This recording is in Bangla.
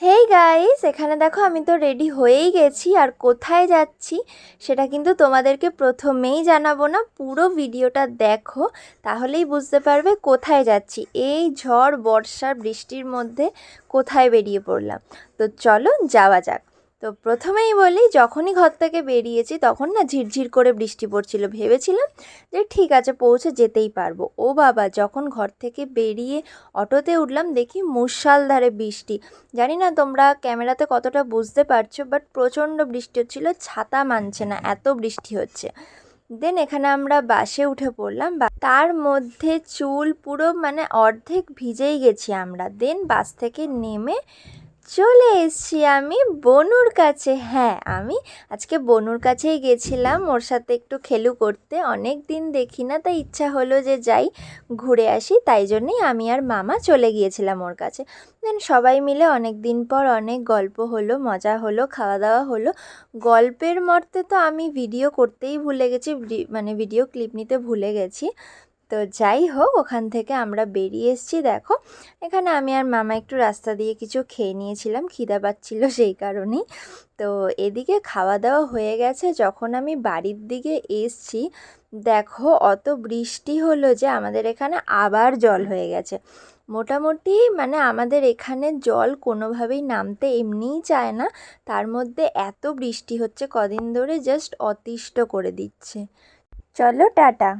হেই গাইস, এখানে দেখো আমি তো রেডি হয়েই গেছি। আর কোথায় যাচ্ছি সেটা কিন্তু তোমাদেরকে প্রথমেই জানাবো না, পুরো ভিডিওটা দেখো তাহলেই বুঝতে পারবে কোথায় যাচ্ছি। এই ঝড় বর্ষা বৃষ্টির মধ্যে কোথায় বেরিয়ে পড়লাম। তো চলো যাওয়া যাক। তো প্রথমেই বলি, যখনই ঘর থেকে বেরিয়েছি তখন না ঝিরঝির করে বৃষ্টি পড়ছিল। ভেবেছিলাম যে ঠিক আছে পৌঁছে যেতেই পারবো। ও বাবা, যখন ঘর থেকে বেরিয়ে অটোতে উঠলাম দেখি মুষলধারে বৃষ্টি। জানি না তোমরা ক্যামেরাতে কতটা বুঝতে পারছো, বাট প্রচণ্ড বৃষ্টি হচ্ছিল, ছাতা মানছে না, এত বৃষ্টি হচ্ছে। দেন এখানে আমরা বাসে উঠে পড়লাম, তার মধ্যে চুল পুরো মানে অর্ধেক ভিজেই গেছি আমরা। দেন বাস থেকে নেমে চলে এসেছি আমি বনুর কাছে। হ্যাঁ, আমি আজকে বনুর কাছেই গেছিলাম ওর সাথে একটু খেলু করতে। অনেক দিন দেখি না, তাই ইচ্ছা হলো যে যাই ঘুরে আসি, তাই জন্যই আমি আর মামা চলে গিয়েছিলাম ওর কাছে। দেন সবাই মিলে অনেক দিন পর অনেক গল্প হলো, মজা হলো, খাওয়া দাওয়া হলো। গল্পের মর্তে তো আমি ভিডিও করতেই ভুলে গেছি, মানে ভিডিও ক্লিপ নিতে ভুলে গেছি। তো যাই হোক, ওখান থেকে আমরা বেরিয়ে এসেছি। দেখো এখানে আমি আর মামা একটু রাস্তা দিয়ে কিছু খেয়ে নিয়েছিলাম, খিদা পাচ্ছিল সেই কারণেই। তো এদিকে খাওয়া দাওয়া হয়ে গেছে, যখন আমি বাড়ির দিকে এসছি দেখো অত বৃষ্টি হলো যে আমাদের এখানে আবার জল হয়ে গেছে। মোটামুটি মানে আমাদের এখানে জল কোনোভাবেই নামতে এমনিই চায় না, তার মধ্যে এত বৃষ্টি হচ্ছে কদিন ধরে, জাস্ট অতিষ্ঠ করে দিচ্ছে। চলো টাটা।